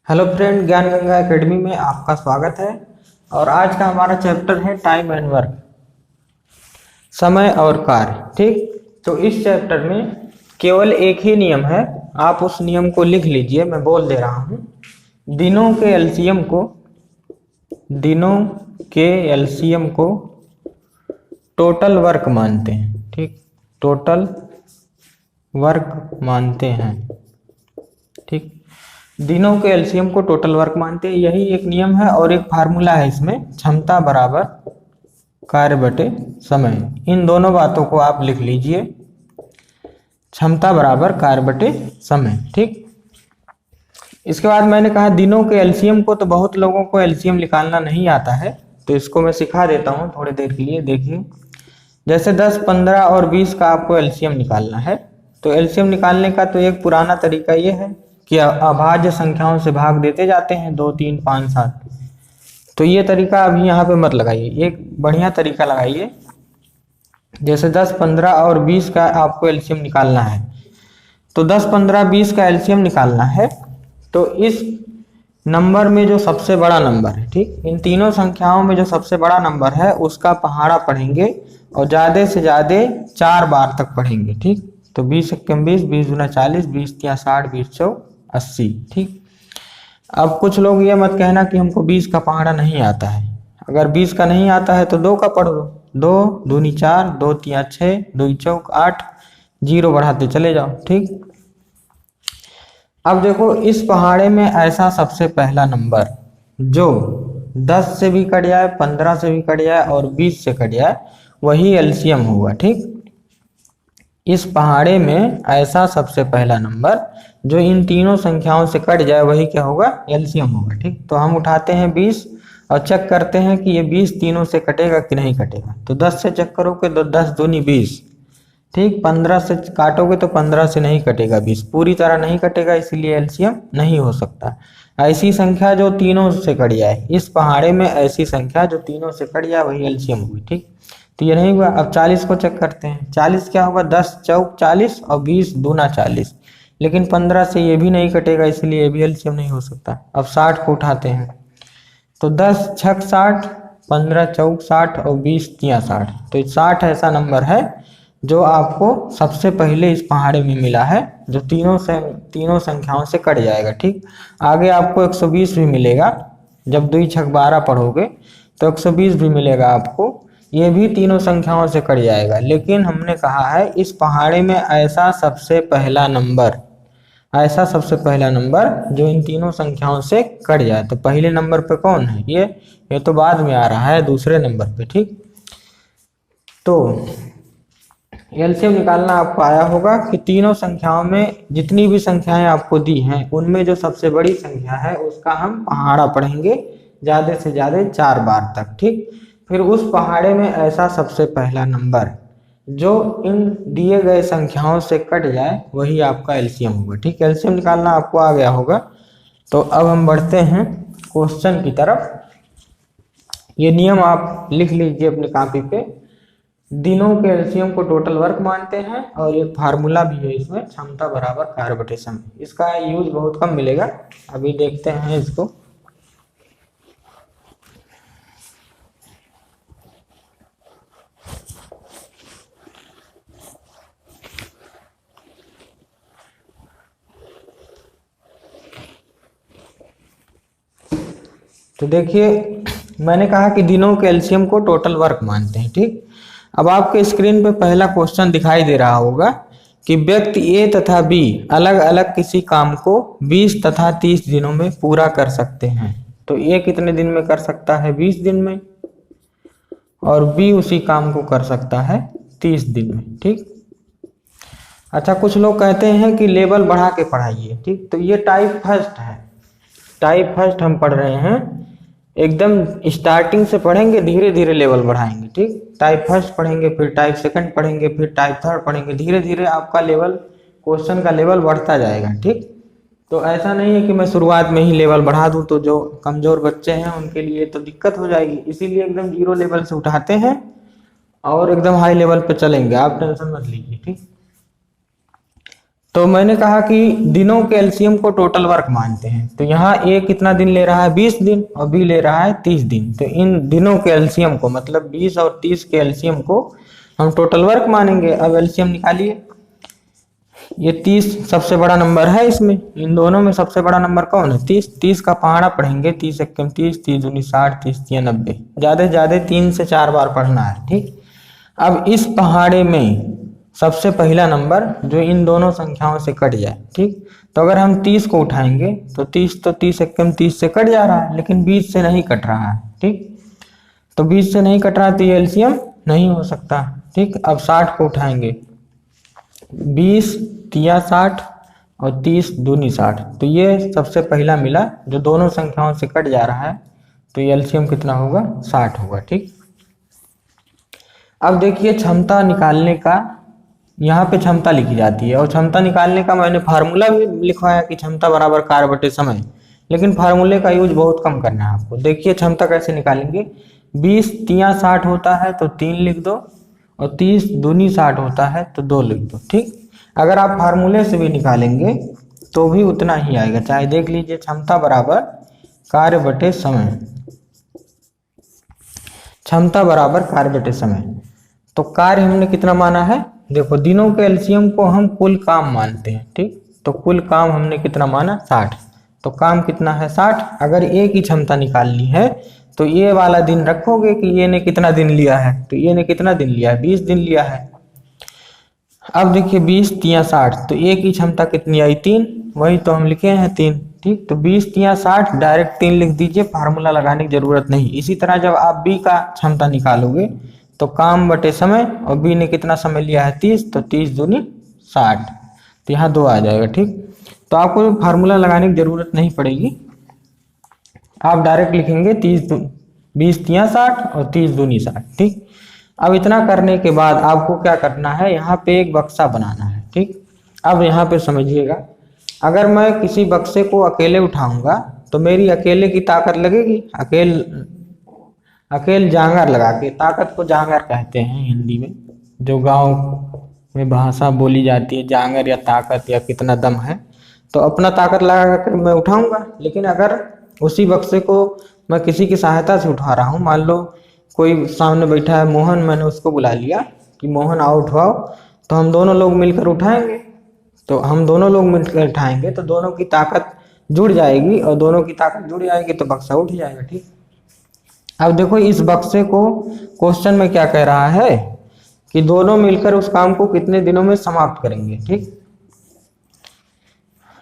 Hello friend, ज्ञान Ganga academy में आपका स्वागत है। और आज का हमारा चैप्टर है टाइम एंड वर्क, समय और कार्य। ठीक, तो इस चैप्टर में केवल एक ही नियम है, आप उस नियम को लिख लीजिए। मैं बोल दे रहा हूँ। दिनों के एलसीएम को टोटल वर्क मानते हैं। ठीक, टोटल वर्क मानते हैं। ठीक, दिनों के एलसीएम को टोटल वर्क मानते हैं, यही एक नियम है। और एक फार्मूला है इसमें, क्षमता बराबर कार्य बटे समय। इन दोनों बातों को आप लिख लीजिए, क्षमता बराबर कार्य बटे समय। ठीक, इसके बाद मैंने कहा दिनों के एलसीएम को, तो बहुत लोगों को एलसीएम निकालना नहीं आता है, तो इसको मैं सिखा देता हूँ थोड़ी देर के लिए। देखिए, जैसे 10, 15 और 20 का आपको एलसीएम निकालना है, तो एलसीएम निकालने का तो एक पुराना तरीका ये है कि अभाज्य संख्याओं से भाग देते जाते हैं, 2, 3, 5, 7। तो ये तरीका अभी यहाँ पे मत लगाइए, एक बढ़िया तरीका लगाइए। जैसे 10, 15 और 20 का आपको एलसीएम निकालना है, तो 10, 15, 20 का एलसीएम निकालना है, तो इस नंबर में जो सबसे बड़ा नंबर है, ठीक, इन तीनों संख्याओं में जो सबसे बड़ा नंबर है उसका पहाड़ा पढ़ेंगे और ज़्यादा से ज़्यादा 4 बार तक पढ़ेंगे। ठीक, तो 20 एकम 20, 20 दूना 40, 20 तिया 60, 20 चौक 80। ठीक, अब कुछ लोग ये मत कहना कि हमको 20 का पहाड़ा नहीं आता है। अगर 20 का नहीं आता है तो 2 का पढ़ दो। 2 दूनी 4, 2 तिया 6, 2 चौक 8, 0 बढ़ाते चले जाओ। ठीक, अब देखो, इस पहाड़े में ऐसा सबसे पहला नंबर जो 10 से भी कट जाए, 15 से भी कट जाए और 20 से कट जाए, वही एलसीएम होगा। ठीक, इस पहाड़े में ऐसा सबसे पहला नंबर जो इन तीनों संख्याओं से कट जाए, वही क्या होगा? एलसीएम होगा। ठीक, तो हम उठाते हैं 20 और चेक करते हैं कि ये 20 तीनों से कटेगा कि नहीं कटेगा। तो 10 से चेक करोगे तो 10 दूनी 20। ठीक, 15 से काटोगे तो 15 से नहीं कटेगा, 20 पूरी तरह नहीं कटेगा, इसीलिए एलसीएम नहीं हो सकता। ऐसी संख्या जो तीनों से कट जाए, इस पहाड़े में ऐसी संख्या जो तीनों से कट जाए वही एलसीएम हुई। ठीक, तो ये नहीं हुआ। अब 40 को चेक करते हैं। 40 क्या होगा? 10 चौक 40 और 20 दूना 40। लेकिन 15 से ये भी नहीं कटेगा, इसलिए ये भी एलसीएम नहीं हो सकता। अब 60 को उठाते हैं, तो 10 छक 60, 15 चौक 60 और 20 तिया 60। तो 60 ऐसा नंबर है जो आपको सबसे पहले इस पहाड़े में मिला है, जो तीनों संख्याओं से कट जाएगा। ठीक, आगे आपको 120 भी मिलेगा। जब 2 छक 12 पढ़ोगे तो 120 भी मिलेगा आपको, ये भी तीनों संख्याओं से कट जाएगा। लेकिन हमने कहा है इस पहाड़े में ऐसा सबसे पहला नंबर जो इन तीनों संख्याओं से कट जाए। तो पहले नंबर पे कौन है? ये तो बाद में आ रहा है, दूसरे नंबर पे। ठीक, तो एलसीएम निकालना आपको आया होगा कि तीनों संख्याओं में जितनी भी संख्याएं आपको दी हैं, उनमें जो सबसे बड़ी संख्या है उसका हम पहाड़ा पढ़ेंगे ज़्यादा से ज़्यादा 4 बार तक। ठीक, फिर उस पहाड़े में ऐसा सबसे पहला नंबर जो इन दिए गए संख्याओं से कट जाए, वही आपका एलसीएम होगा। ठीक, एलसीएम निकालना आपको आ गया होगा। तो अब हम बढ़ते हैं क्वेश्चन की तरफ। ये नियम आप लिख लीजिए अपनी कॉपी पे। दिनों के एलसीएम को टोटल वर्क मानते हैं, और एक फार्मूला भी है इसमें, क्षमता बराबर कार्य बटे समय। इसका यूज बहुत कम मिलेगा, अभी देखते हैं इसको। तो देखिए, मैंने कहा कि दिनों के एलसीएम को टोटल वर्क मानते हैं। ठीक, अब आपके स्क्रीन पे पहला क्वेश्चन दिखाई दे रहा होगा कि व्यक्ति ए तथा बी अलग अलग किसी काम को 20 तथा 30 दिनों में पूरा कर सकते हैं। तो ए कितने दिन में कर सकता है? 20 दिन में। और बी उसी काम को कर सकता है 30 दिन में। ठीक, अच्छा, कुछ लोग कहते हैं कि लेवल बढ़ा के पढ़ाइए। ठीक, तो ये टाइप फर्स्ट है। टाइप फर्स्ट हम पढ़ रहे हैं, एकदम स्टार्टिंग से पढ़ेंगे, धीरे धीरे लेवल बढ़ाएंगे। ठीक, टाइप फर्स्ट पढ़ेंगे, फिर टाइप सेकंड पढ़ेंगे, फिर टाइप थर्ड पढ़ेंगे, धीरे धीरे आपका लेवल, क्वेश्चन का लेवल बढ़ता जाएगा। ठीक, तो ऐसा नहीं है कि मैं शुरुआत में ही लेवल बढ़ा दूं, तो जो कमजोर बच्चे हैं उनके लिए तो दिक्कत हो जाएगी। इसीलिए एकदम 0 लेवल से उठाते हैं और एकदम हाई लेवल पे चलेंगे, आप टेंशन मत लीजिए। ठीक, तो मैंने कहा कि दिनों के एलसीएम को टोटल वर्क मानते हैं। तो यहाँ ए कितना दिन ले रहा है 20 दिन और बी ले रहा है 30 दिन। तो इन दिनों के एलसीएम को मतलब 20 और 30 के एलसीएम को हम टोटल वर्क मानेंगे। अब एलसीएम निकालिए। ये 30 सबसे बड़ा नंबर है इसमें, इन दोनों में सबसे बड़ा नंबर कौन है 30। 30 का पहाड़ा पढ़ेंगे 30 एकम 30, 30 दूनी 60, 30 तिया 90, ज्यादा से ज्यादा 3 से 4 बार पढ़ना है। ठीक, अब इस पहाड़े में सबसे पहला नंबर जो इन दोनों संख्याओं से कट जाए। ठीक, तो अगर हम 30 को उठाएंगे तो 30 एकम 30 से कट जा रहा है, लेकिन 20 से नहीं कट रहा है। ठीक, तो 20 से नहीं कट रहा तो ये एलसीएम नहीं हो सकता। ठीक, अब 60 को उठाएंगे 20 तिया 60 और 30 दूनी 60, तो ये सबसे पहला मिला जो दोनों संख्याओं से कट जा रहा है, तो ये एलसीएम कितना होगा 60 होगा। ठीक, अब देखिए क्षमता निकालने का, यहाँ पे क्षमता लिखी जाती है और क्षमता निकालने का मैंने फार्मूला भी लिखवाया कि क्षमता बराबर कार्य बटे समय, लेकिन फार्मूले का यूज बहुत कम करना है आपको। देखिए क्षमता कैसे निकालेंगे, 20 तिया 60 होता है तो 3 लिख दो और 30 दूनी 60 होता है तो 2 लिख दो। ठीक, अगर आप फार्मूले से भी निकालेंगे तो भी उतना ही आएगा। चाहे देख लीजिए क्षमता बराबर कार्य बटे समय, क्षमता बराबर कार्य बटे समय। तो कार्य हमने कितना माना है, देखो दिनों के एलसीएम को हम कुल काम मानते हैं। ठीक, तो कुल काम हमने कितना माना 60, तो काम कितना है 60। अगर ए की क्षमता निकालनी है तो ये वाला दिन रखोगे कि ये ने कितना दिन लिया है, तो ये ने कितना दिन लिया है 20 दिन लिया है। अब देखिए 20 तिया 60, तो ए की क्षमता कितनी आई 3, वही तो हम लिखे हैं 3। ठीक, तो 20 तिया 60 डायरेक्ट 3 लिख दीजिए, फार्मूला लगाने की जरूरत नहीं। इसी तरह जब आप बी का क्षमता निकालोगे तो काम बटे समय, और बी ने कितना समय लिया है 30, तो 30 दूनी 60, तो यहाँ 2 आ जाएगा। ठीक, तो आपको फार्मूला लगाने की जरूरत नहीं पड़ेगी, आप डायरेक्ट लिखेंगे 20 तिया 60 और 30 दूनी 60। ठीक, अब इतना करने के बाद आपको क्या करना है, यहाँ पे एक बक्सा बनाना है। ठीक, अब यहाँ पे समझिएगा, अगर मैं किसी बक्से को अकेले उठाऊंगा तो मेरी अकेले की ताकत लगेगी, अकेले जांगर लगा के, ताकत को जांगर कहते हैं हिंदी में, जो गांव में भाषा बोली जाती है, जांगर या ताकत या कितना दम है, तो अपना ताकत लगा कर मैं उठाऊंगा। लेकिन अगर उसी बक्से को मैं किसी की सहायता से उठा रहा हूँ, मान लो कोई सामने बैठा है मोहन, मैंने उसको बुला लिया कि मोहन आओ उठाओ, तो हम दोनों लोग मिलकर उठाएंगे। तो हम दोनों लोग मिलकर उठाएंगे तो दोनों की ताकत जुड़ जाएगी, और दोनों की ताकत जुड़ जाएगी तो बक्सा उठ जाएगा। ठीक, अब देखो इस बक्से को क्वेश्चन में क्या कह रहा है कि दोनों मिलकर उस काम को कितने दिनों में समाप्त करेंगे। ठीक,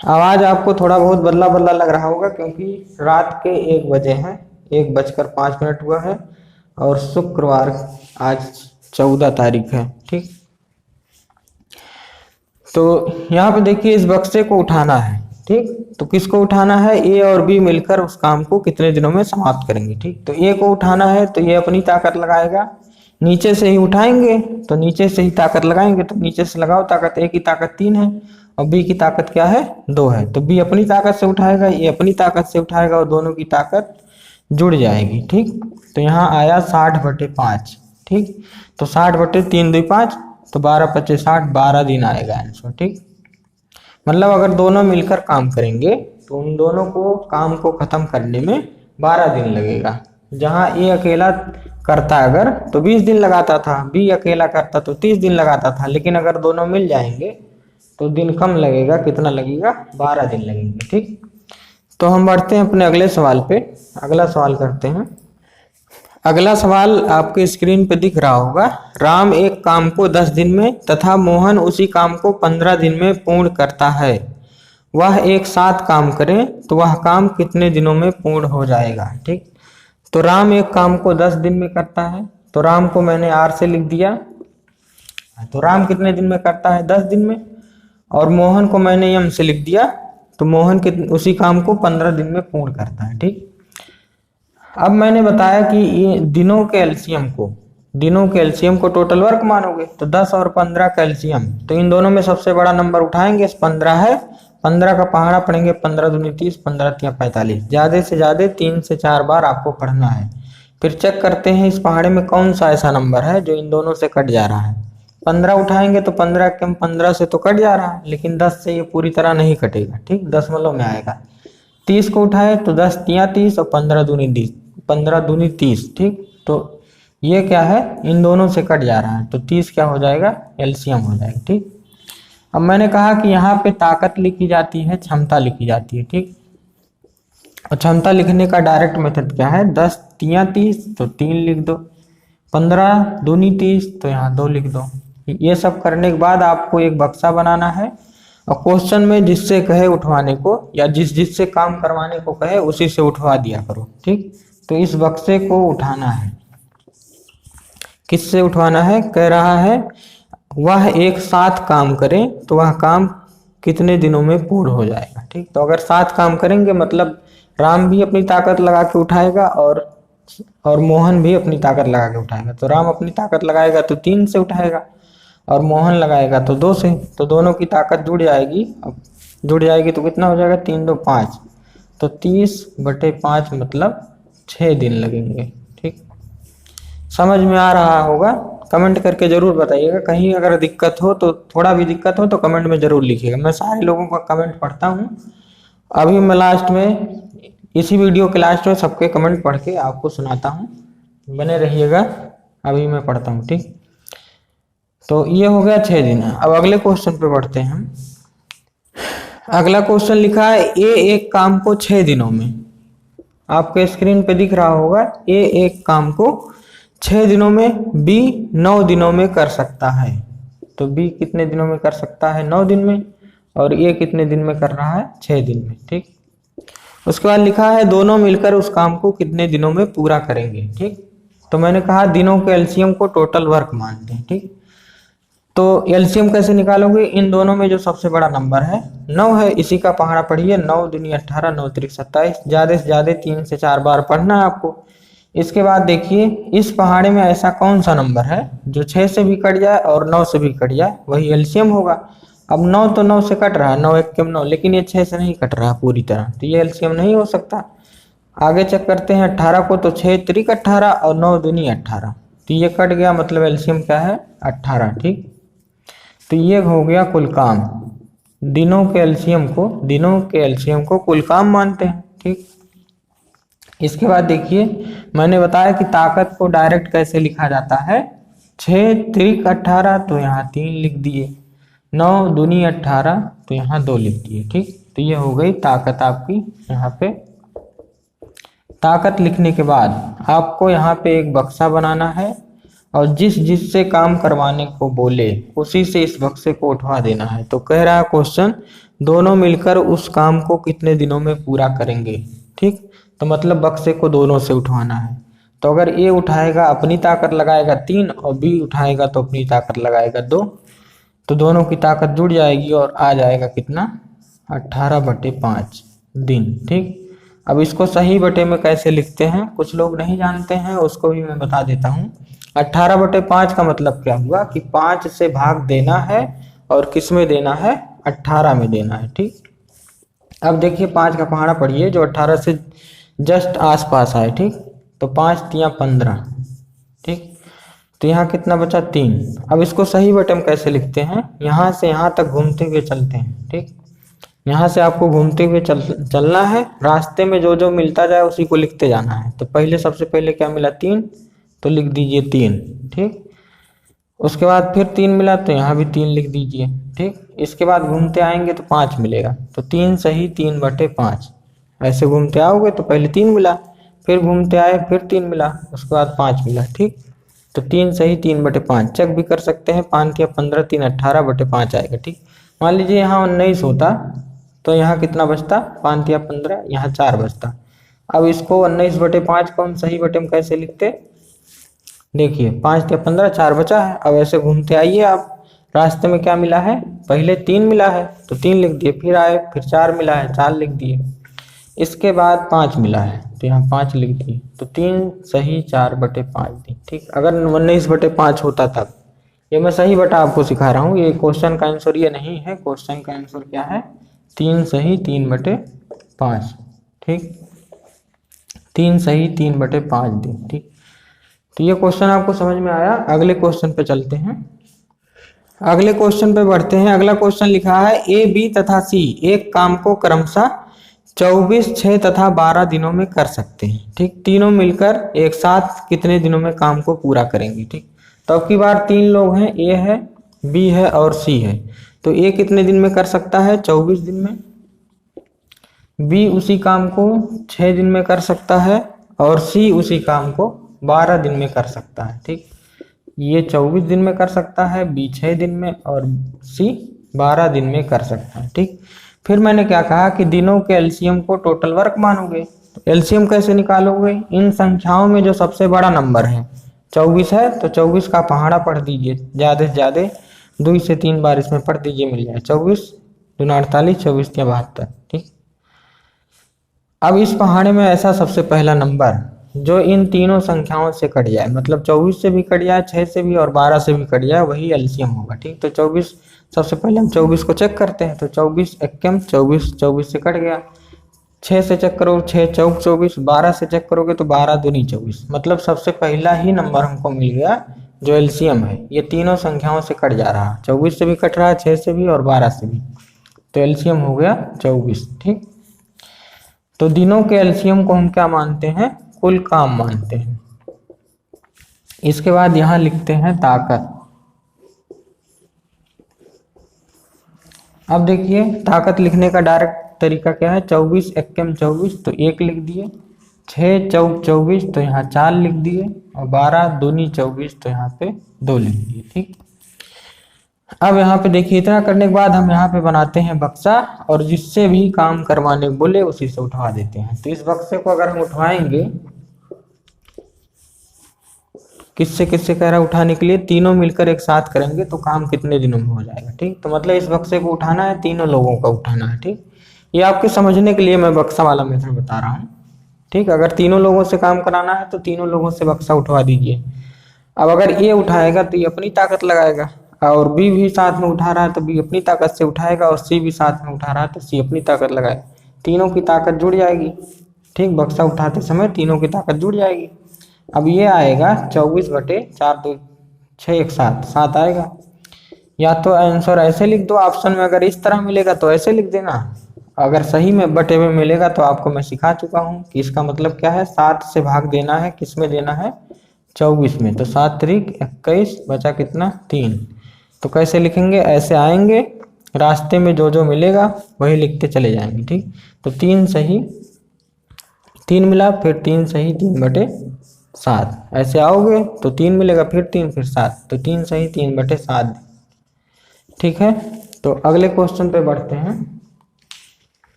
आवाज आपको थोड़ा बहुत बदला बदला लग रहा होगा क्योंकि रात के 1 बजे हैं, 1:05 हुआ है और शुक्रवार आज 14 तारीख है। ठीक, तो यहाँ पे देखिए इस बक्से को उठाना है। ठीक, तो किसको उठाना है, ए और बी मिलकर उस काम को कितने दिनों में समाप्त करेंगे। ठीक, तो ए को उठाना है तो ये अपनी ताकत लगाएगा, नीचे से ही उठाएंगे तो नीचे से ही ताकत लगाएंगे, तो नीचे से लगाओ ताकत, ए की ताकत 3 है और बी की ताकत क्या है 2 है, तो बी अपनी ताकत से उठाएगा, ए अपनी ताकत से उठाएगा और दोनों की ताकत जुड़ जाएगी। ठीक, तो यहाँ आया 60/5। ठीक, तो 60/3 2 5, तो 12×5 60, 12 दिन आएगा आंसर। ठीक, मतलब अगर दोनों मिलकर काम करेंगे तो उन दोनों को काम को खत्म करने में 12 दिन लगेगा। जहाँ ए अकेला करता अगर तो 20 दिन लगाता था, बी अकेला करता तो 30 दिन लगाता था, लेकिन अगर दोनों मिल जाएंगे तो दिन कम लगेगा, कितना लगेगा 12 दिन लगेंगे। ठीक, तो हम बढ़ते हैं अपने अगले सवाल पे, अगला सवाल करते हैं। अगला सवाल आपके स्क्रीन पे दिख रहा होगा, राम एक काम को 10 दिन में तथा मोहन उसी काम को 15 दिन में पूर्ण करता है, वह एक साथ काम करे तो वह काम कितने दिनों में पूर्ण हो जाएगा। ठीक, तो राम एक काम को 10 दिन में करता है, तो राम को मैंने आर से लिख दिया, तो राम कितने दिन में करता है 10 दिन में, और मोहन को मैंने एम से लिख दिया, तो मोहन उसी काम को 15 दिन में पूर्ण करता है। ठीक, अब मैंने बताया कि ये दिनों के एलसीएम को टोटल वर्क मानोगे, तो 10 और 15 का एलसीएम, तो इन दोनों में सबसे बड़ा नंबर उठाएंगे, 15 है, 15 का पहाड़ा पढ़ेंगे, 15 दूनी 30, 15 तिया 45, ज्यादा से ज्यादा 3 से 4 बार आपको पढ़ना है। फिर चेक करते हैं इस पहाड़े में कौन सा ऐसा नंबर है जो इन दोनों से कट जा रहा है। 15 उठाएंगे तो 15 के हम 15 से तो कट जा रहा है, लेकिन 10 से ये पूरी तरह नहीं कटेगा। ठीक, दशमलव में आएगा। 30 को उठाए तो 10 तिया 30 और 15 दूनी 30, 15 दूनी 30। ठीक, तो ये क्या है, इन दोनों से कट जा रहा है, तो 30 क्या हो जाएगा, एलसीएम हो जाएगा। ठीक, अब मैंने कहा कि यहाँ पे ताकत लिखी जाती है, क्षमता लिखी जाती है। ठीक, और क्षमता लिखने का डायरेक्ट मेथड क्या है, 10 तिया 30 तो 3 लिख दो, 15 दूनी 30 तो यहाँ 2 लिख दो। ये सब करने के बाद आपको एक बक्सा बनाना है और क्वेश्चन में जिससे कहे उठवाने को या जिससे काम करवाने को कहे उसी से उठवा दिया करो। ठीक, तो इस बक्से को उठाना है, किससे उठवाना है, कह रहा है वह एक साथ काम करें तो वह काम कितने दिनों में पूर्ण हो जाएगा। ठीक, तो अगर साथ काम करेंगे मतलब राम भी अपनी ताकत लगा के उठाएगा और मोहन भी अपनी ताकत लगा के उठाएगा। तो राम अपनी ताकत लगाएगा तो 3 से उठाएगा और मोहन लगाएगा तो 2 से, तो दोनों की ताकत जुड़ जाएगी। अब जुड़ जाएगी तो कितना हो जाएगा, 3 2 5, तो 30/5 मतलब 6 दिन लगेंगे। ठीक, समझ में आ रहा होगा, कमेंट करके जरूर बताइएगा। कहीं अगर दिक्कत हो तो, थोड़ा भी दिक्कत हो तो कमेंट में जरूर लिखिएगा। मैं सारे लोगों का कमेंट पढ़ता हूँ। अभी मैं लास्ट में, इसी वीडियो के लास्ट में सबके कमेंट पढ़ के आपको सुनाता हूँ, बने रहिएगा। अभी मैं पढ़ता हूँ। ठीक, तो ये हो गया 6 दिन। अब अगले क्वेश्चन पे बढ़ते हैं हम। अगला क्वेश्चन लिखा है ए एक काम को 6 दिनों में, आपके स्क्रीन पे दिख रहा होगा, ए एक काम को 6 दिनों में, बी 9 दिनों में कर सकता है। तो बी कितने दिनों में कर सकता है, 9 दिन में, और ए कितने दिन में कर रहा है, 6 दिन में। ठीक, उसके बाद लिखा है दोनों मिलकर उस काम को कितने दिनों में पूरा करेंगे। ठीक, तो मैंने कहा दिनों के एलसीएम को टोटल वर्क मानते हैं। ठीक, तो एलसीएम कैसे निकालोगे, इन दोनों में जो सबसे बड़ा नंबर है 9 है, इसी का पहाड़ा पढ़िए, 9 दूनी 18, 9 त्रिक 27, ज्यादा से ज्यादा 3 से 4 बार पढ़ना है आपको। इसके बाद देखिए इस पहाड़े में ऐसा कौन सा नंबर है जो 6 से भी कट जाए और 9 से भी कट जाए, वही एलसीएम होगा। अब 9 तो 9 से कट रहा है, 9 1 9, लेकिन ये 6 से नहीं कट रहा पूरी तरह, तो ये एलसीएम नहीं हो सकता। आगे चेक करते हैं 18 को, तो 6 त्रिक 18 और 9 दूनी 18, तो ये कट गया, मतलब एलसीएम क्या है, 18। ठीक, तो ये हो गया कुल काम। दिनों के एलसीएम को कुल काम मानते हैं। ठीक, इसके बाद देखिए मैंने बताया कि ताकत को डायरेक्ट कैसे लिखा जाता है, 6 त्रिक 18 तो यहाँ 3 लिख दिए, 9 दूनी 18 तो यहाँ 2 लिख दिए। ठीक, तो ये हो गई ताकत आपकी। यहाँ पे ताकत लिखने के बाद आपको यहाँ पे एक बक्सा बनाना है और जिससे काम करवाने को बोले उसी से इस बक्से को उठवा देना है। तो कह रहा है क्वेश्चन दोनों मिलकर उस काम को कितने दिनों में पूरा करेंगे। ठीक, तो मतलब बक्से को दोनों से उठवाना है। तो अगर ए उठाएगा अपनी ताकत लगाएगा 3 और बी उठाएगा तो अपनी ताकत लगाएगा 2, तो दोनों की ताकत जुड़ जाएगी और आ जाएगा कितना, 18/5 दिन। ठीक, अब इसको सही बटे में कैसे लिखते हैं, कुछ लोग नहीं जानते हैं, उसको भी मैं बता देता हूँ। 18/5 का मतलब क्या हुआ कि 5 से भाग देना है और किस में देना है, 18 में देना है। ठीक, अब देखिए 5 का पहाड़ा पढ़िए जो 18 से जस्ट आसपास आए। ठीक, तो 5 तिया 15। ठीक, तो यहाँ कितना बचा, 3। अब इसको सही बटे में कैसे लिखते हैं, यहाँ से यहाँ तक घूमते हुए चलते हैं। ठीक, यहाँ से आपको घूमते हुए चलना है, रास्ते में जो जो मिलता जाए उसी को लिखते जाना है। तो पहले सबसे पहले क्या मिला, 3, तो लिख दीजिए 3। ठीक, उसके बाद फिर 3 मिला तो यहाँ भी 3 लिख दीजिए। ठीक, इसके बाद घूमते आएंगे तो 5 मिलेगा, तो 3 सही 3/5। ऐसे घूमते आओगे तो पहले 3 मिला, फिर घूमते आए फिर 3 मिला, उसके बाद 5 मिला। ठीक, तो 3 सही 3/5 चेक भी कर सकते हैं, 5 या 15 3 18/5 आएगा। ठीक, मान लीजिए यहाँ 19 होता तो यहाँ कितना बचता, 5 या 15, यहाँ 4 बचता। अब इसको 19/5 को हम सही बटे में कैसे लिखते, देखिए 5 या 15, 4 बचा है। अब ऐसे घूमते आइए आप, रास्ते में क्या मिला है, पहले 3 मिला है तो 3 लिख दिए, फिर आए फिर 4 मिला है 4 लिख दिए, इसके बाद 5 मिला है तो यहाँ 5 लिख दिए, तो 3 सही 4/5 दी। ठीक, अगर 19/5 होता तब, ये मैं सही बटा आपको सिखा रहा हूँ, ये क्वेश्चन का आंसर ये नहीं है। क्वेश्चन का आंसर क्या है, 3 सही 3/5। ठीक, 3 सही 3/5 दी। ठीक, तो ये क्वेश्चन आपको समझ में आया। अगले क्वेश्चन पे चलते हैं। अगले क्वेश्चन पे बढ़ते हैं। अगला क्वेश्चन लिखा है ए, बी तथा सी एक काम को क्रमशः 24, 6 तथा 12 दिनों में कर सकते हैं। ठीक, तीनों मिलकर एक साथ कितने दिनों में काम को पूरा करेंगे। ठीक, तो अब की बार 3 लोग हैं, ए है, बी है और सी है। तो ए कितने दिन में कर सकता है? 24 दिन में। बी उसी काम को 6 दिन में कर सकता है और सी उसी काम को 12 दिन में कर सकता है। ठीक, ये 24 दिन में कर सकता है, बी 6 दिन में और सी 12 दिन में कर सकता है। ठीक, फिर मैंने क्या कहा कि दिनों के एलसीएम को टोटल वर्क मानोगे। तो एलसीएम कैसे निकालोगे? इन संख्याओं में जो सबसे बड़ा नंबर है 24 है, तो 24 का पहाड़ा पढ़ दीजिए, ज़्यादा से ज़्यादा 2 से 3 बार इसमें पढ़ दीजिए, मिल जाए 24 दूना 48, 24 या 72। ठीक, अब इस पहाड़े में ऐसा सबसे पहला नंबर जो इन तीनों संख्याओं से कट जाए, मतलब 24 से भी कट जाए, 6 से भी और 12 से भी कट जाए, वही एलसीएम होगा। ठीक, तो 24 सबसे पहले हम 24 को चेक करते हैं। तो 24 एक्कम 24, 24 से कट गया। 6 से चेक करो, 6 चौक 24, 12 से चेक करोगे तो 12 दूनी 24, मतलब सबसे पहला ही नंबर हमको मिल गया जो एलसीएम है। ये तीनों संख्याओं से कट जा रहा है, 24 से भी कट रहा है, 6 से भी और 12 से भी, तो एलसीएम हो गया 24। ठीक, तो दिनों के एलसीएम को हम क्या मानते हैं? कुल काम मानते हैं। इसके बाद यहां लिखते हैं ताकत। अब देखिए ताकत लिखने का डायरेक्ट तरीका क्या है? 24 एक्कम 24 तो 1 लिख दिए, 6 चौक 24 तो यहाँ 4 लिख दिए और 12 दूनी 24 तो यहाँ पे 2 लिख दिए। ठीक, अब यहाँ पे देखिए इतना करने के बाद हम यहाँ पे बनाते हैं बक्सा और जिससे भी काम करवाने बोले उसी से उठवा देते हैं। तो इस बक्से को अगर हम उठवाएंगे, किससे किससे कह रहा है उठाने के लिए? तीनों मिलकर एक साथ करेंगे तो काम कितने दिनों में हो जाएगा। ठीक, तो मतलब इस बक्से को उठाना है, तीनों लोगों का उठाना है। ठीक, ये आपके समझने के लिए मैं बक्सा वाला मेथड बता रहा हूँ। ठीक, अगर तीनों लोगों से काम कराना है तो तीनों लोगों से बक्सा उठवा दीजिए। अब अगर ए उठाएगा तो ये अपनी ताकत लगाएगा और बी भी साथ में उठा रहा है तो बी अपनी ताकत से उठाएगा और सी भी साथ में उठा रहा है तो सी अपनी ताकत लगाएगा, तीनों की ताकत जुड़ जाएगी। ठीक, बक्सा उठाते समय तीनों की ताकत जुड़ जाएगी। अब ये आएगा 24/4 2 6 1 7 7 आएगा। या तो आंसर ऐसे लिख दो ऑप्शन में, अगर इस तरह मिलेगा तो ऐसे लिख देना, अगर सही में बटे में मिलेगा तो आपको मैं सिखा चुका हूँ कि इसका मतलब क्या है। 7 से भाग देना है, किस में देना है? 24 में। तो 7 त्रिक 21 बचा कितना? 3। तो कैसे लिखेंगे? ऐसे आएंगे, रास्ते में जो जो मिलेगा वही लिखते चले जाएंगे। ठीक, तो 3 सही 3 मिला, फिर 3 सही 3/7, ऐसे आओगे तो 3 मिलेगा, फिर 3 फिर 7, तो 3 सही 3/7। ठीक है, तो अगले क्वेश्चन पे बढ़ते हैं।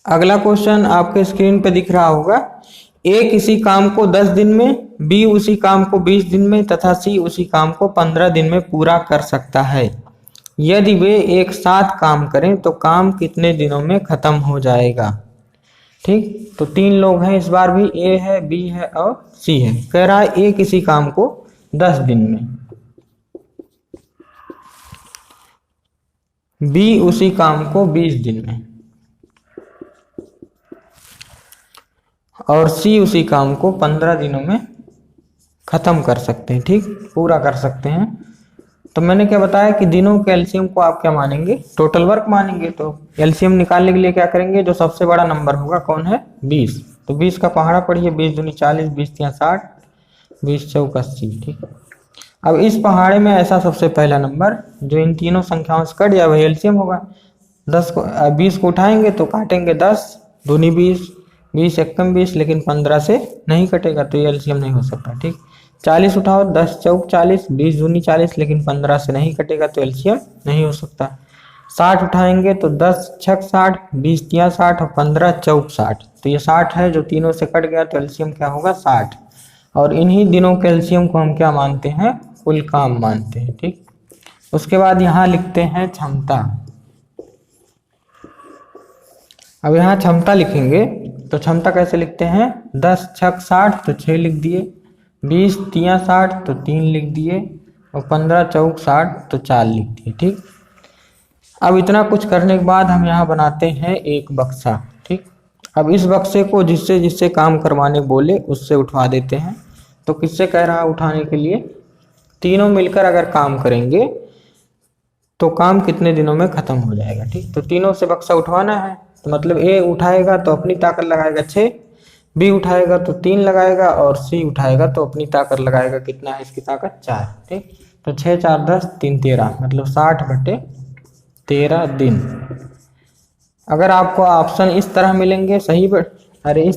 अगला क्वेश्चन आपके स्क्रीन पे दिख रहा होगा। ए किसी काम को 10 दिन में, बी उसी काम को 20 दिन में तथा सी उसी काम को 15 दिन में पूरा कर सकता है। यदि वे एक साथ काम करें तो काम कितने दिनों में खत्म हो जाएगा। ठीक, तो 3 लोग हैं, इस बार भी ए है, बी है और सी है। कह रहा है ए किसी काम को 10 दिन में, बी उसी काम को 20 दिन में और सी उसी काम को 15 दिनों में खत्म कर सकते हैं। ठीक, पूरा कर सकते हैं। तो मैंने क्या बताया कि दिनों के एलसीएम को आप क्या मानेंगे? टोटल वर्क मानेंगे। तो एलसीएम निकालने के लिए क्या करेंगे? जो सबसे बड़ा नंबर होगा कौन है? 20। तो 20 का पहाड़ा पढ़िए, 20 दूनी 40, 20 तिया 60, 20 चौक 80। ठीक, अब इस पहाड़े में ऐसा सबसे पहला नंबर जो इन तीनों संख्याओं से कट जाए वही एलसीएम होगा। 20 को उठाएंगे तो काटेंगे 10 दूनी 20, 20 एक्कम 20, लेकिन 15 से नहीं कटेगा तो ये एलसीएम नहीं हो सकता। ठीक, 40 उठाओ, 10 चौक 40, 20 दूनी 40, लेकिन 15 से नहीं कटेगा तो एलसीएम नहीं हो सकता। 60 उठाएंगे तो 10 छक 60, 20 तिया 60 और 15 चौक 60, तो ये 60 है जो तीनों से कट गया, तो एलसीएम क्या होगा? 60। और इन्हीं दिनों के एलसीएम को हम क्या मानते हैं? कुल काम मानते हैं। ठीक, उसके बाद यहाँ लिखते हैं क्षमता। अब यहाँ क्षमता लिखेंगे तो क्षमता कैसे लिखते हैं? 10 छक 60 तो 6 लिख दिए, 20 तिया 60 तो 3 लिख दिए और 15 चौक 60 तो 4 लिख दिए। ठीक, अब इतना कुछ करने के बाद हम यहाँ बनाते हैं एक बक्सा। ठीक, अब इस बक्से को जिससे जिससे काम करवाने बोले उससे उठवा देते हैं। तो किससे कह रहा है उठाने के लिए? तीनों मिलकर अगर काम करेंगे तो काम कितने दिनों में खत्म हो जाएगा। ठीक, तो तीनों से बक्सा उठवाना है, तो मतलब ए उठाएगा तो अपनी ताकत लगाएगा 6, बी उठाएगा तो 3 लगाएगा, और सी उठाएगा तो अपनी ताकत लगाएगा, कितना है इसकी ताकत 4। ठीक, तो 6 4 10 3 13, मतलब 60/13 दिन। अगर आपको ऑप्शन इस तरह मिलेंगे इस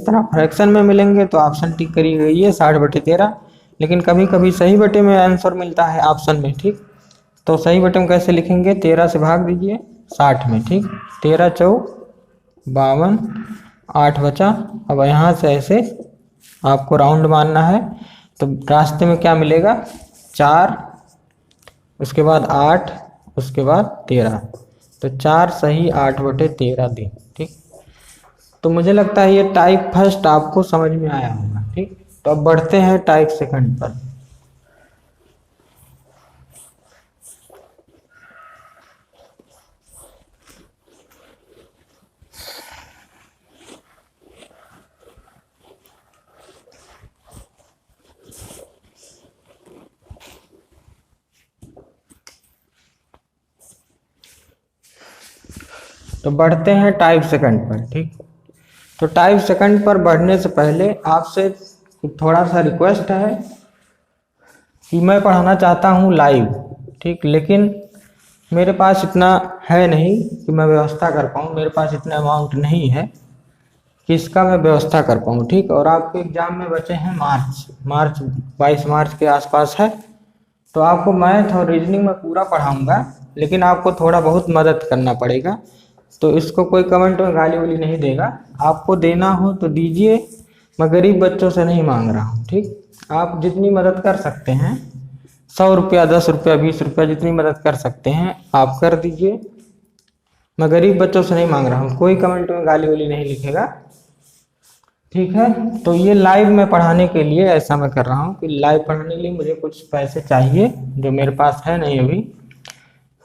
तरह फ्रैक्शन में मिलेंगे तो ऑप्शन टिक करी गई है 60/13, लेकिन कभी कभी सही बटे में आंसर मिलता है ऑप्शन में। ठीक, तो सही बटे में कैसे लिखेंगे, 13 से भाग दीजिए 60 में। ठीक, 13 चौक 52, 8 बचा। अब यहाँ से ऐसे आपको राउंड मारना है, तो रास्ते में क्या मिलेगा, 4, उसके बाद 8, उसके बाद 13, तो 4 सही 8/13 दिन। ठीक, तो मुझे लगता है ये टाइप फर्स्ट आपको समझ में आया होगा। ठीक, तो अब बढ़ते हैं टाइप सेकंड पर। तो बढ़ते हैं टाइप सेकंड पर। ठीक, तो टाइप सेकंड पर बढ़ने से पहले आपसे थोड़ा सा रिक्वेस्ट है कि मैं पढ़ाना चाहता हूँ लाइव। ठीक, लेकिन मेरे पास इतना है नहीं कि मैं व्यवस्था कर पाऊँ, मेरे पास इतना अमाउंट नहीं है कि इसका मैं व्यवस्था कर पाऊँ। ठीक, और आपके एग्ज़ाम में बचे हैं मार्च 22 मार्च के आसपास है, तो आपको मैथ और रीजनिंग में पूरा पढ़ाऊँगा, लेकिन आपको थोड़ा बहुत मदद करना पड़ेगा। तो इसको कोई कमेंट में गाली वाली नहीं देगा, आपको देना हो तो दीजिए, मैं गरीब बच्चों से नहीं मांग रहा हूँ। ठीक, आप जितनी मदद कर सकते हैं, 100 रुपया 10 रुपया 20 रुपया जितनी मदद कर सकते हैं आप कर दीजिए, मैं गरीब बच्चों से नहीं मांग रहा हूँ, कोई कमेंट में गाली वाली नहीं लिखेगा। ठीक है, तो ये लाइव में पढ़ाने के लिए ऐसा मैं कर रहा हूँ कि लाइव पढ़ाने के लिए मुझे कुछ पैसे चाहिए जो मेरे पास है नहीं अभी।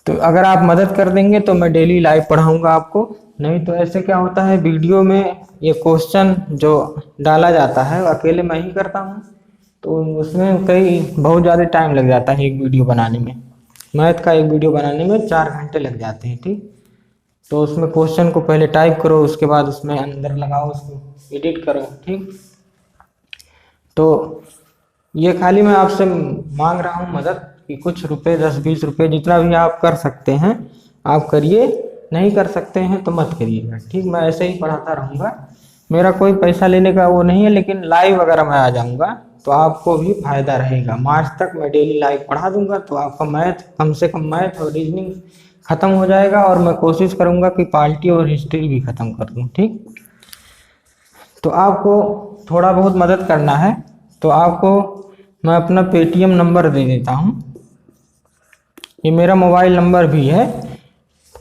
तो अगर आप मदद कर देंगे तो मैं डेली लाइव पढ़ाऊंगा आपको, नहीं तो ऐसे क्या होता है वीडियो में ये क्वेश्चन जो डाला जाता है अकेले मैं ही करता हूँ, तो उसमें बहुत ज़्यादा टाइम लग जाता है एक वीडियो बनाने में। मैथ का एक वीडियो बनाने में 4 घंटे लग जाते हैं। ठीक, तो उसमें क्वेश्चन को पहले टाइप करो, उसके बाद उसमें अंदर लगाओ, उसको एडिट करो। ठीक, तो ये खाली मैं आपसे मांग रहा हूँ मदद कि कुछ रुपए 10-20 रुपए जितना भी आप कर सकते हैं आप करिए, नहीं कर सकते हैं तो मत करिएगा। ठीक, मैं ऐसे ही पढ़ाता रहूँगा, मेरा कोई पैसा लेने का वो नहीं है, लेकिन लाइव अगर मैं आ जाऊँगा तो आपको भी फायदा रहेगा। मार्च तक मैं डेली लाइव पढ़ा दूंगा, तो आपका मैथ कम से कम मैथ और रीजनिंग ख़त्म हो जाएगा, और मैं कोशिश करूँगा कि पॉलिटी और हिस्ट्री भी ख़त्म कर दूँ। ठीक, तो आपको थोड़ा बहुत मदद करना है, तो आपको मैं अपना पेटीएम नंबर दे देता हूँ, ये मेरा मोबाइल नंबर भी है।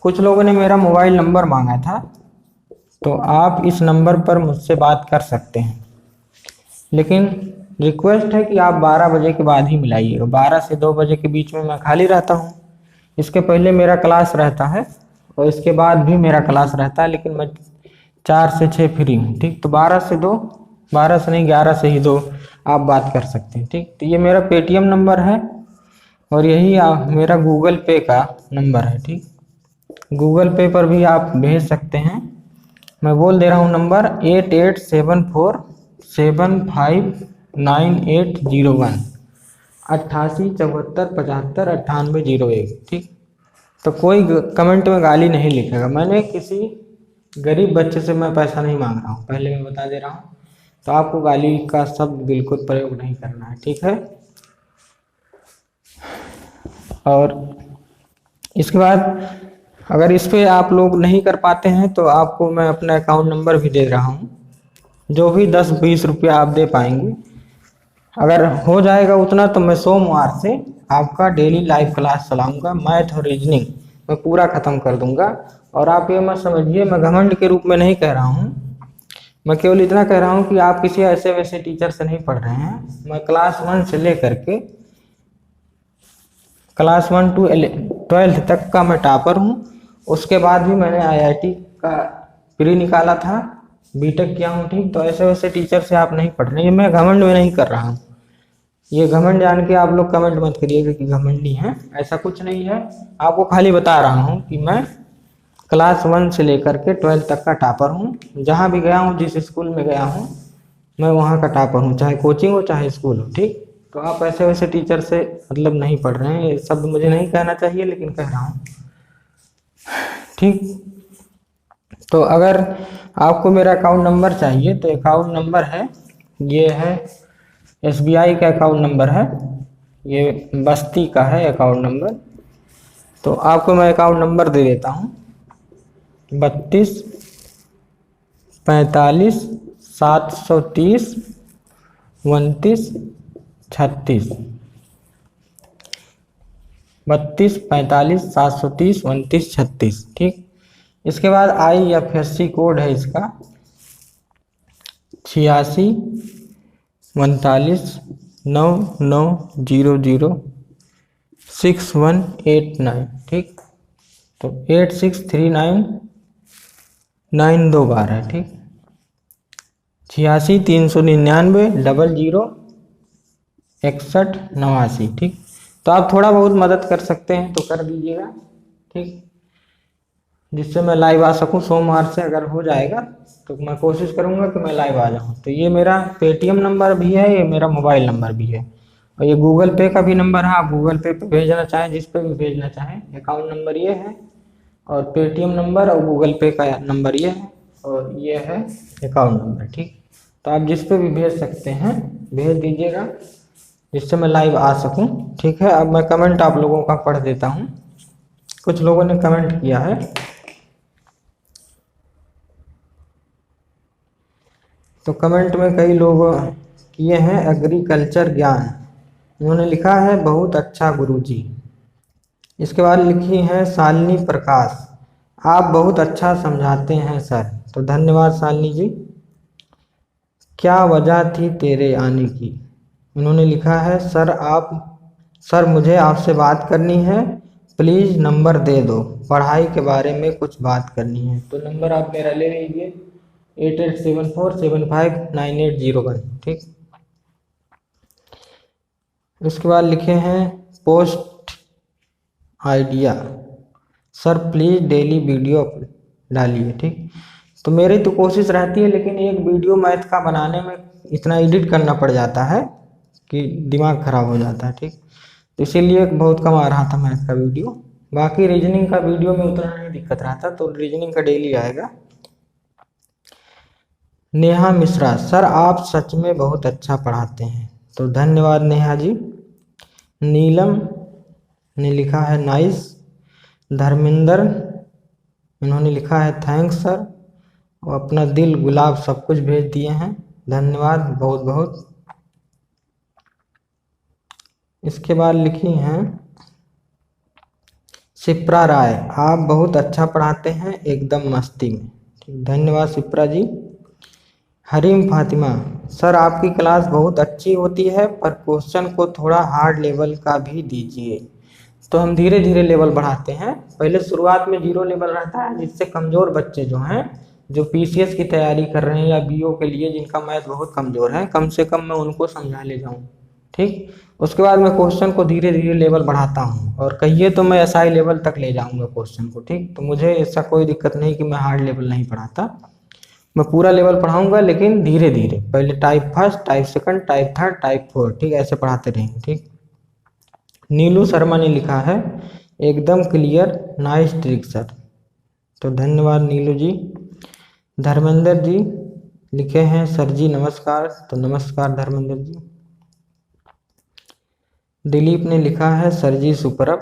कुछ लोगों ने मेरा मोबाइल नंबर मांगा था, तो आप इस नंबर पर मुझसे बात कर सकते हैं, लेकिन रिक्वेस्ट है कि आप 12 बजे के बाद ही मिलाइएगा। 12 से 2 बजे के बीच में मैं खाली रहता हूँ, इसके पहले मेरा क्लास रहता है और इसके बाद भी मेरा क्लास रहता है, लेकिन मैं 4 से 6 फ्री हूँ। ठीक, तो 12 से 2, 12 से नहीं 11 से ही 2 आप बात कर सकते हैं। ठीक, तो ये मेरा पेटीएम नंबर है और यही मेरा गूगल पे का नंबर है। ठीक, गूगल पे पर भी आप भेज सकते हैं, मैं बोल दे रहा हूँ नंबर 8874759801 8874759801। ठीक, तो कोई कमेंट में गाली नहीं लिखेगा, मैंने किसी गरीब बच्चे से मैं पैसा नहीं मांग रहा हूँ, पहले मैं बता दे रहा हूँ, तो आपको गाली का शब्द बिल्कुल प्रयोग नहीं करना है। ठीक है, और इसके बाद अगर इस पर आप लोग नहीं कर पाते हैं तो आपको मैं अपना अकाउंट नंबर भी दे रहा हूँ, जो भी 10-20 रुपया आप दे पाएंगे, अगर हो जाएगा उतना तो मैं सोमवार से आपका डेली लाइव क्लास चलाऊंगा, मैथ और रीजनिंग मैं पूरा ख़त्म कर दूंगा। और आप ये मत समझिए मैं घमंड के रूप में नहीं कह रहा हूँ, मैं केवल इतना कह रहा हूँ कि आप किसी ऐसे वैसे टीचर से नहीं पढ़ रहे हैं। मैं क्लास 1 से लेकर के क्लास 1 to 12th तक का मैं टॉपर हूँ, उसके बाद भी मैंने IIT का प्री निकाला था, बीटेक किया हूँ। ठीक, तो ऐसे वैसे टीचर से आप नहीं पढ़ रहे हैं, मैं घमंड में नहीं कर रहा हूँ, ये घमंड जान के आप लोग कमेंट मत करिएगा कि घमंडी हैं, ऐसा कुछ नहीं है। आपको खाली बता रहा हूँ कि मैं क्लास 1 से लेकर के 12 तक का टॉपर हूँ। जहाँ भी गया हूँ, जिस स्कूल में गया हूँ, मैं वहाँ का टॉपर हूँ, चाहे कोचिंग हो चाहे स्कूल हो। ठीक, तो आप ऐसे वैसे टीचर से मतलब नहीं पढ़ रहे हैं, ये शब्द मुझे नहीं कहना चाहिए लेकिन कह रहा हूँ। ठीक, तो अगर आपको मेरा अकाउंट नंबर चाहिए तो अकाउंट नंबर है, ये है SBI का अकाउंट नंबर है, ये बस्ती का है अकाउंट नंबर। तो आपको मैं अकाउंट नंबर दे देता हूँ, 32 45 730 29 36। 32 45 730 29 36। ठीक, इसके बाद IFSC कोड है इसका 86 39 9900 6189। ठीक, तो 863992 है। ठीक, 86 399 00 61 89। ठीक, तो आप थोड़ा बहुत मदद कर सकते हैं तो कर दीजिएगा। ठीक, जिससे मैं लाइव आ सकूं। सोमवार से अगर हो जाएगा तो मैं कोशिश करूंगा कि मैं लाइव आ जाऊं। तो ये मेरा पेटीएम नंबर भी है, ये मेरा मोबाइल नंबर भी है, और ये गूगल पे का भी नंबर है। आप गूगल पे भेजना चाहें, जिस पे भी भेजना चाहें। अकाउंट नंबर ये है, और पेटीएम नंबर और गूगल पे का नंबर ये है, और ये है अकाउंट नंबर। ठीक, तो आप जिस पे भी भेज सकते हैं भेज दीजिएगा, जिससे मैं लाइव आ सकूं। ठीक है, अब मैं कमेंट आप लोगों का पढ़ देता हूं। कुछ लोगों ने कमेंट किया है, तो कमेंट में कई लोग किए हैं एग्रीकल्चर ज्ञान। उन्होंने लिखा है बहुत अच्छा गुरुजी। इसके बाद लिखी है शालिनी प्रकाश, आप बहुत अच्छा समझाते हैं सर। तो धन्यवाद शालिनी जी। क्या वजह थी तेरे आने की? उन्होंने लिखा है सर मुझे आपसे बात करनी है, प्लीज़ नंबर दे दो, पढ़ाई के बारे में कुछ बात करनी है। तो नंबर आप मेरा ले लीजिए 8874759801। ठीक, उसके बाद लिखे हैं post idea, sir please daily video डालिए। ठीक, तो मेरी तो कोशिश रहती है, लेकिन एक वीडियो मैथ का बनाने में इतना एडिट करना पड़ जाता है कि दिमाग खराब हो जाता है। ठीक, तो इसीलिए बहुत कम आ रहा था मैथ का वीडियो। बाकी रीजनिंग का वीडियो में उतना नहीं दिक्कत रहा था, तो रीजनिंग का डेली आएगा। नेहा मिश्रा, सर आप सच में बहुत अच्छा पढ़ाते हैं। तो धन्यवाद नेहा जी। नीलम ने लिखा है नाइस। धर्मेंद्र, इन्होंने लिखा है थैंक्स सर, और अपना दिल गुलाब सब कुछ भेज दिए हैं, धन्यवाद बहुत बहुत। इसके बाद लिखी हैं शिप्रा राय, आप बहुत अच्छा पढ़ाते हैं एकदम मस्ती में। ठीक, धन्यवाद शिप्रा जी। हरीम फातिमा, सर आपकी क्लास बहुत अच्छी होती है, पर क्वेश्चन को थोड़ा हार्ड लेवल का भी दीजिए। तो हम धीरे धीरे लेवल बढ़ाते हैं। पहले शुरुआत में 0 लेवल रहता है, जिससे कमज़ोर बच्चे जो हैं, जो PCS की तैयारी कर रहे हैं या BO के लिए, जिनका मैथ बहुत कमज़ोर है, कम से कम मैं उनको समझा ले जाऊँ। ठीक, उसके बाद मैं क्वेश्चन को धीरे धीरे लेवल बढ़ाता हूँ, और कहिए तो मैं SI लेवल तक ले जाऊँगा क्वेश्चन को। ठीक, तो मुझे ऐसा कोई दिक्कत नहीं कि मैं हार्ड लेवल नहीं पढ़ाता, मैं पूरा लेवल पढ़ाऊंगा, लेकिन धीरे धीरे। पहले type first, type second, type third, type fourth. ठीक, ऐसे पढ़ाते रहेंगे। ठीक, नीलू शर्मा ने लिखा है एकदम क्लियर, नाइस ट्रिक सर। तो धन्यवाद नीलू जी। धर्मेंद्र जी लिखे हैं सर जी नमस्कार। तो नमस्कार धर्मेंद्र जी। दिलीप ने लिखा है सर जी सुपरब।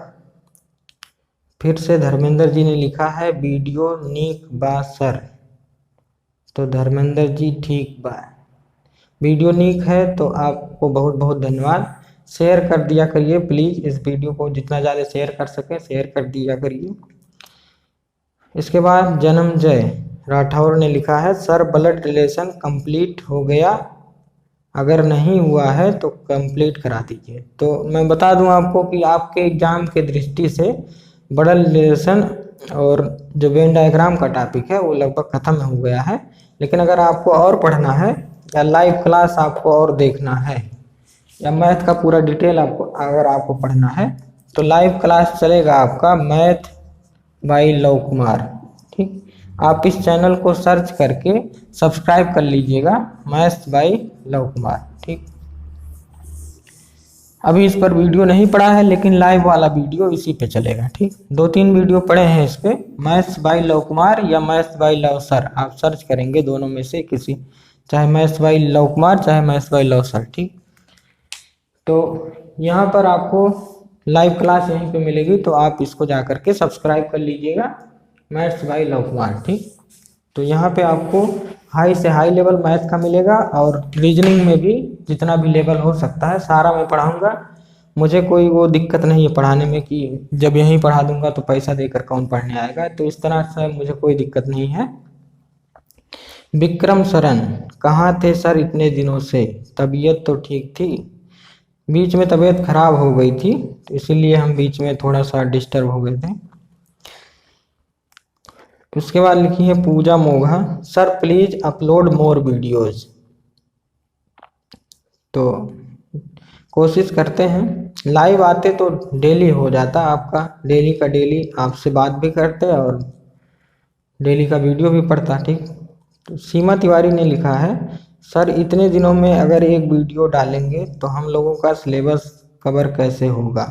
फिर से धर्मेंद्र जी ने लिखा है वीडियो नीक बा सर। तो धर्मेंद्र जी ठीक बा, वीडियो नीक है, तो आपको बहुत बहुत धन्यवाद। शेयर कर दिया करिए प्लीज़, इस वीडियो को जितना ज़्यादा शेयर कर सकें शेयर कर दिया करिए। इसके बाद जन्मजय राठौर ने लिखा है सर ब्लड रिलेशन कंप्लीट हो गया, अगर नहीं हुआ है तो कंप्लीट करा दीजिए। तो मैं बता दूं आपको कि आपके एग्ज़ाम के दृष्टि से ब्लड रिलेशन और जो वेन डायग्राम का टॉपिक है वो लगभग ख़त्म हो गया है। लेकिन अगर आपको और पढ़ना है या लाइव क्लास आपको और देखना है या मैथ का पूरा डिटेल आपको अगर आपको पढ़ना है तो लाइव क्लास चलेगा आपका मैथ बाई लव कुमार। ठीक, आप इस चैनल को सर्च करके सब्सक्राइब कर लीजिएगा, मैथ्स बाई लव कुमार। ठीक, अभी इस पर वीडियो नहीं पड़ा है लेकिन लाइव वाला वीडियो इसी पे चलेगा। ठीक, 2-3 वीडियो पड़े हैं इस पे, मैथ्स बाई लव कुमार या मैथ्स बाई लव सर, आप सर्च करेंगे दोनों में से किसी, चाहे मैथ्स बाई लव कुमार चाहे मैथ्स बाई लव सर। ठीक, तो यहाँ पर आपको लाइव क्लास यहीं पे मिलेगी, तो आप इसको जा करके सब्सक्राइब कर लीजिएगा, मैथ्स बाई लव कुमार। ठीक, तो यहाँ पे आपको हाई से हाई लेवल मैथ का मिलेगा और रीजनिंग में भी जितना भी लेवल हो सकता है सारा मैं पढ़ाऊँगा। मुझे कोई वो दिक्कत नहीं है पढ़ाने में कि जब यहीं पढ़ा दूंगा तो पैसा देकर कौन पढ़ने आएगा, तो इस तरह से मुझे कोई दिक्कत नहीं है। विक्रम सरन, कहाँ थे सर इतने दिनों से, तबीयत तो ठीक थी? बीच में तबीयत खराब हो गई थी तो इसीलिए हम बीच में थोड़ा सा डिस्टर्ब हो गए थे। उसके बाद लिखी है Pooja Mogha, sir please upload more videos. तो कोशिश करते हैं, लाइव आते तो डेली हो जाता आपका, डेली का डेली आपसे बात भी करते और डेली का वीडियो भी पड़ता। ठीक, तो सीमा तिवारी ने लिखा है सर इतने दिनों में अगर एक वीडियो डालेंगे तो हम लोगों का सिलेबस कवर कैसे होगा?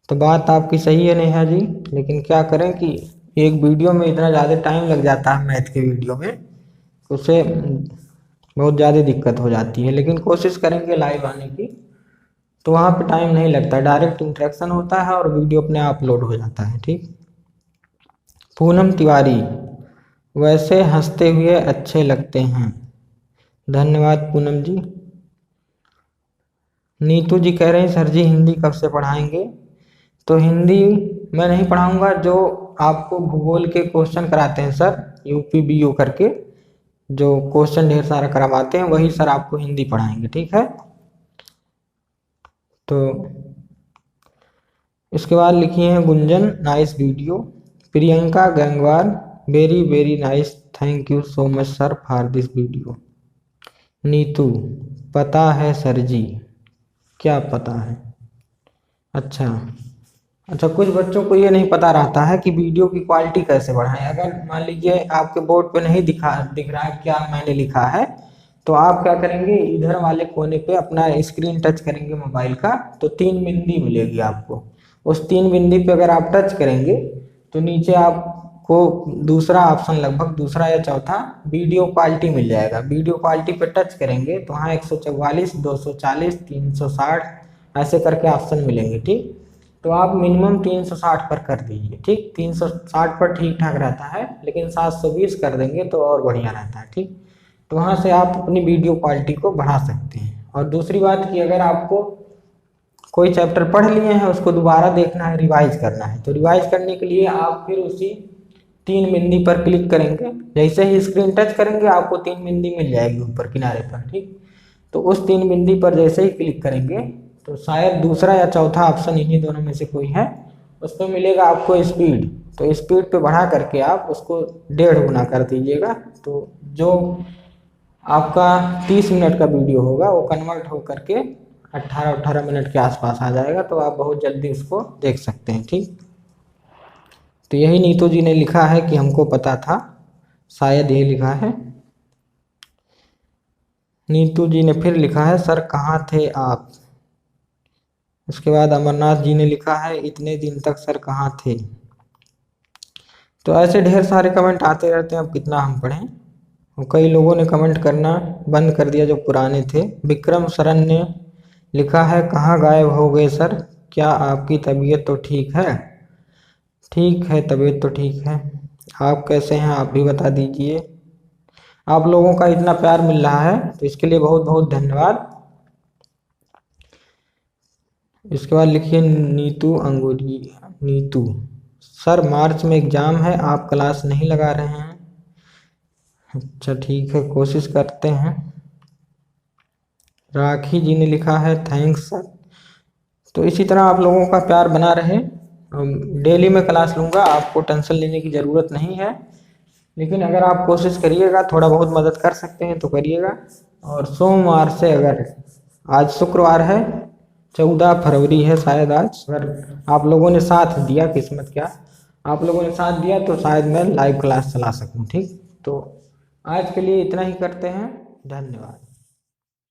तो बात आपकी सही है नेहा जी, लेकिन क्या करें कि एक वीडियो में इतना ज़्यादा टाइम लग जाता है मैथ के वीडियो में, उससे बहुत ज़्यादा दिक्कत हो जाती है। लेकिन कोशिश करेंगे लाइव आने की, तो वहाँ पे टाइम नहीं लगता, डायरेक्ट इंटरेक्शन होता है और वीडियो अपने आप लोड हो जाता है। ठीक, पूनम तिवारी, वैसे हंसते हुए अच्छे लगते हैं, धन्यवाद पूनम जी। नीतू जी कह रहे हैं सर जी हिंदी कब से पढ़ाएंगे? तो हिंदी मैं नहीं पढ़ाऊंगा, जो आपको भूगोल के क्वेश्चन कराते हैं सर यूपी बीओ करके, जो क्वेश्चन ढेर सारा करवाते हैं वही सर आपको हिंदी पढ़ाएंगे। ठीक है, तो इसके बाद लिखी है Gunjan, nice video. Priyanka Gangwar, very very nice, thank you so much sir for this video. Neetu, पता है सर जी। क्या पता है? अच्छा, कुछ बच्चों को ये नहीं पता रहता है कि वीडियो की क्वालिटी कैसे बढ़ाएं। अगर मान लीजिए आपके बोर्ड पे नहीं दिख रहा है क्या मैंने लिखा है, तो आप क्या करेंगे, इधर वाले कोने पे अपना स्क्रीन टच करेंगे मोबाइल का, तो 3 बिंदी मिलेगी आपको। उस 3 बिंदी पे अगर आप टच करेंगे तो नीचे आपको दूसरा ऑप्शन, लगभग दूसरा या चौथा, वीडियो क्वालिटी मिल जाएगा। वीडियो क्वालिटी पे टच करेंगे तो वहाँ 144, 240, 360 ऐसे करके ऑप्शन मिलेंगे। ठीक, तो आप मिनिमम 360 पर कर दीजिए। ठीक, 360 पर ठीक ठाक रहता है, लेकिन 720 कर देंगे तो और बढ़िया रहता है। ठीक, तो वहाँ से आप अपनी वीडियो क्वालिटी को बढ़ा सकते हैं। और दूसरी बात कि अगर आपको कोई चैप्टर पढ़ लिए हैं उसको दोबारा देखना है, रिवाइज करना है, तो रिवाइज करने के लिए आप फिर उसी 3 बिंदी पर क्लिक करेंगे। जैसे ही स्क्रीन टच करेंगे आपको 3 बिंदी मिल जाएगी ऊपर किनारे पर। ठीक, तो उस 3 बिंदी पर जैसे ही क्लिक करेंगे तो शायद दूसरा या चौथा ऑप्शन इन्हीं दोनों में से कोई है, उसमें मिलेगा आपको स्पीड। तो स्पीड पे बढ़ा करके आप उसको 1.5 गुना कर दीजिएगा, तो जो आपका 30 मिनट का वीडियो होगा वो कन्वर्ट हो करके 18 मिनट के आसपास आ जाएगा, तो आप बहुत जल्दी उसको देख सकते हैं। ठीक, तो यही नीतू जी ने लिखा है कि हमको पता था, शायद ये लिखा है। नीतू जी ने फिर लिखा है सर कहाँ थे आप? उसके बाद अमरनाथ जी ने लिखा है इतने दिन तक सर कहाँ थे? तो ऐसे ढेर सारे कमेंट आते रहते हैं, अब कितना हम पढ़ें। और कई लोगों ने कमेंट करना बंद कर दिया जो पुराने थे। विक्रम सरन ने लिखा है कहाँ गायब हो गए सर, क्या आपकी तबीयत तो ठीक है? ठीक है, तबीयत तो ठीक है। आप कैसे हैं आप भी बता दीजिए। आप लोगों का इतना प्यार मिल रहा है तो इसके लिए बहुत बहुत धन्यवाद। इसके बाद लिखिए नीतू अंगूरी, नीतू सर मार्च में एग्जाम है, आप क्लास नहीं लगा रहे हैं? अच्छा ठीक है, कोशिश करते हैं। राखी जी ने लिखा है थैंक्स सर। तो इसी तरह आप लोगों का प्यार बना रहे। डेली में क्लास लूँगा, आपको टेंशन लेने की ज़रूरत नहीं है, लेकिन अगर आप कोशिश करिएगा, थोड़ा बहुत मदद कर सकते हैं तो करिएगा। और सोमवार से अगर आज शुक्रवार है, 14 फरवरी है शायद आज। अगर आप लोगों ने साथ दिया, किस्मत क्या, आप लोगों ने साथ दिया तो शायद मैं लाइव क्लास चला सकूं। ठीक, तो आज के लिए इतना ही करते हैं। धन्यवाद।